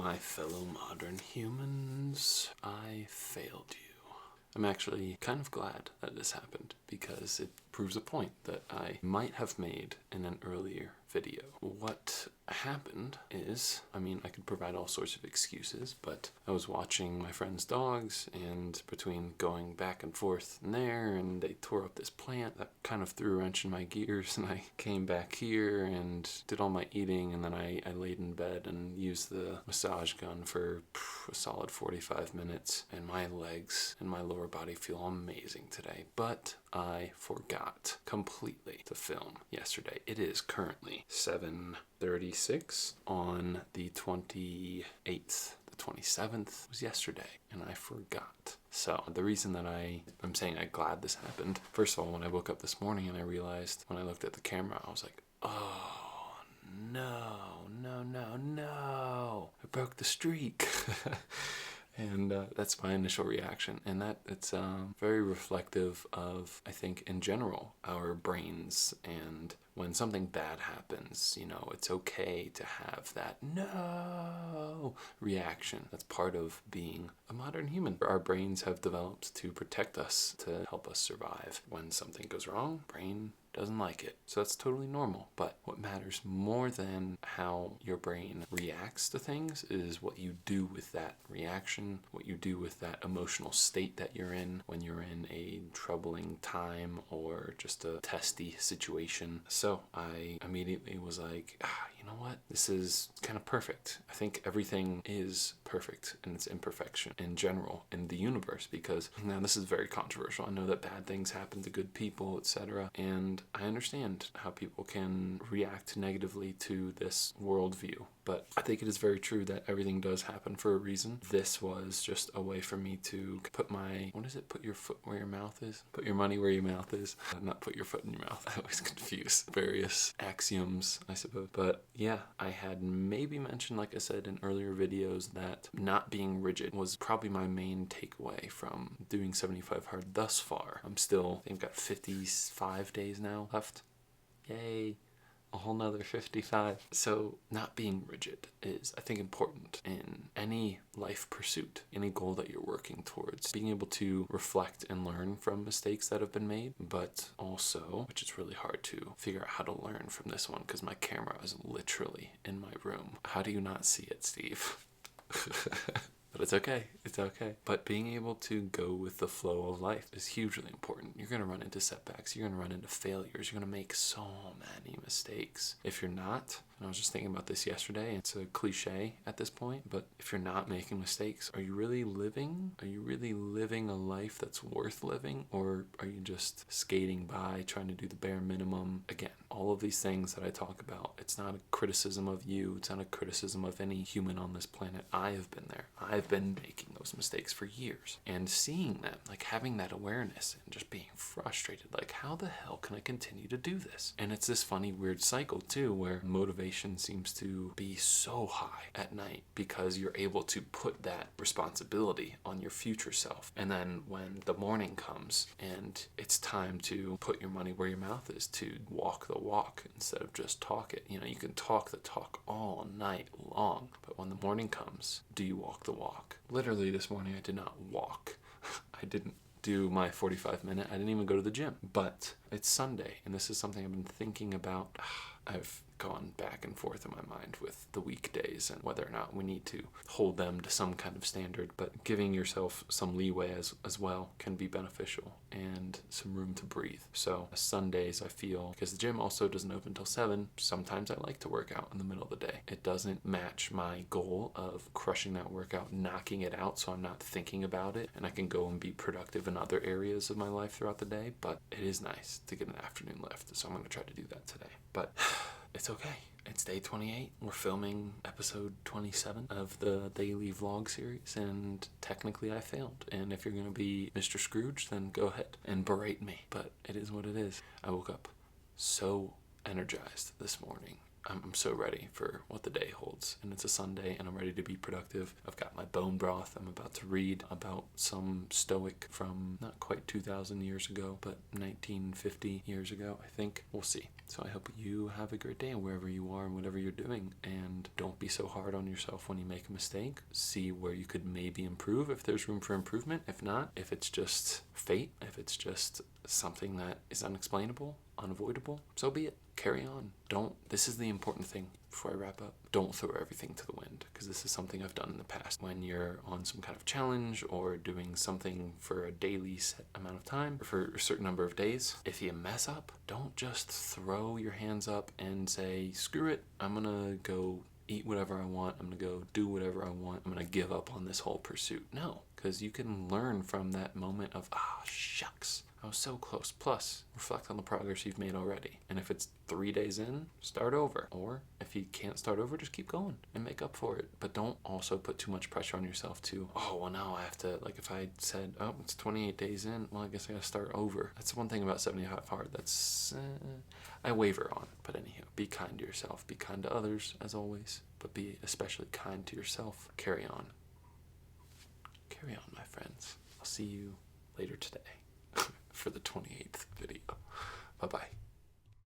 my fellow modern humans, I failed you. I'm actually kind of glad that this happened because it proves a point that I might have made in an earlier video. What happened is, I could provide all sorts of excuses, but I was watching my friend's dogs, and between going back and forth in there, and they tore up this plant, that kind of threw a wrench in my gears, and I came back here and did all my eating, and then I laid in bed and used the massage gun for a solid 45 minutes, and my legs and my lower body feel amazing today, but I forgot completely to film yesterday. It is currently 7:36 on the 28th. The 27th was yesterday, and I forgot. So the reason that I'm saying I'm glad this happened, first of all, when I woke up this morning and I realized when I looked at the camera, I was like, oh no, I broke the streak. And that's my initial reaction, and that it's very reflective of, I think, in general, our brains. And when something bad happens, it's okay to have that no reaction. That's part of being a modern human. Our brains have developed to protect us, to help us survive. When something goes wrong, brain doesn't like it. So that's totally normal. But what matters more than how your brain reacts to things is what you do with that reaction, what you do with that emotional state that you're in when you're in a troubling time or just a testy situation. So I immediately was like, you know what? This is kind of perfect. I think everything is perfect in its imperfection in general in the universe, because now this is very controversial. I know that bad things happen to good people, etc. And I understand how people can react negatively to this worldview, but I think it is very true that everything does happen for a reason. This was just a way for me to put put your foot where your mouth is? Put your money where your mouth is. Not put your foot in your mouth. I always confuse various axioms, I suppose. But yeah, I had maybe mentioned, like I said in earlier videos, that not being rigid was probably my main takeaway from doing 75 hard thus far. I think I've got 55 days now left. Yay. A whole nother 55. So not being rigid is, I think, important in any life pursuit, any goal that you're working towards. Being able to reflect and learn from mistakes that have been made, but also, which is really hard to figure out how to learn from this one because my camera is literally in my room. How do you not see it, Steve? But it's okay. It's okay. But being able to go with the flow of life is hugely important. You're going to run into setbacks. You're going to run into failures. You're going to make so many mistakes. If you're not, and I was just thinking about this yesterday, it's a cliche at this point, but if you're not making mistakes, are you really living? Are you really living a life that's worth living? Or are you just skating by, trying to do the bare minimum? Again, all of these things that I talk about, it's not a criticism of you. It's not a criticism of any human on this planet. I have been there. I've been making those mistakes for years, and seeing them, like having that awareness and just being frustrated, like how the hell can I continue to do this? And it's this funny weird cycle too, where motivation seems to be so high at night because you're able to put that responsibility on your future self, and then when the morning comes and it's time to put your money where your mouth is, to walk the walk instead of just talk it. You can talk the talk all night long, but when the morning comes, do you walk the walk? Literally this morning I did not walk. I didn't do my 45-minute. I didn't even go to the gym. But it's Sunday, and this is something I've been thinking about. I've gone back and forth in my mind with the weekdays and whether or not we need to hold them to some kind of standard, but giving yourself some leeway as well can be beneficial, and some room to breathe. So Sundays, I feel, because the gym also doesn't open until 7, sometimes I like to work out in the middle of the day. It doesn't match my goal of crushing that workout, knocking it out so I'm not thinking about it and I can go and be productive in other areas of my life throughout the day, but it is nice to get an afternoon lift, so I'm going to try to do that today. But it's okay. It's day 28. We're filming episode 27 of the daily vlog series, and technically I failed. And if you're going to be Mr. Scrooge, then go ahead and berate me. But it is what it is. I woke up so energized this morning. I'm so ready for what the day holds. And it's a Sunday and I'm ready to be productive. I've got my bone broth. I'm about to read about some Stoic from not quite 2,000 years ago, but 1950 years ago, I think. We'll see. So I hope you have a great day wherever you are and whatever you're doing. And don't be so hard on yourself when you make a mistake. See where you could maybe improve if there's room for improvement. If not, if it's just fate, if it's just something that is unexplainable, unavoidable, so be it. Carry on. This is the important thing before I wrap up. Don't throw everything to the wind, because this is something I've done in the past. When you're on some kind of challenge or doing something for a daily set amount of time, or for a certain number of days, if you mess up, don't just throw your hands up and say, screw it, I'm gonna go eat whatever I want, I'm gonna go do whatever I want, I'm gonna give up on this whole pursuit. No, because you can learn from that moment of, shucks, I was so close. Plus, reflect on the progress you've made already. And if it's 3 days in, start over. Or if you can't start over, just keep going and make up for it. But don't also put too much pressure on yourself to, now I have to, like if I said, it's 28 days in, well, I guess I gotta start over. That's one thing about 75 Hard that's, I waver on. But anyhow, be kind to yourself. Be kind to others, as always. But be especially kind to yourself. Carry on. Carry on, my friends. I'll see you later today for the 28th video. Bye-bye.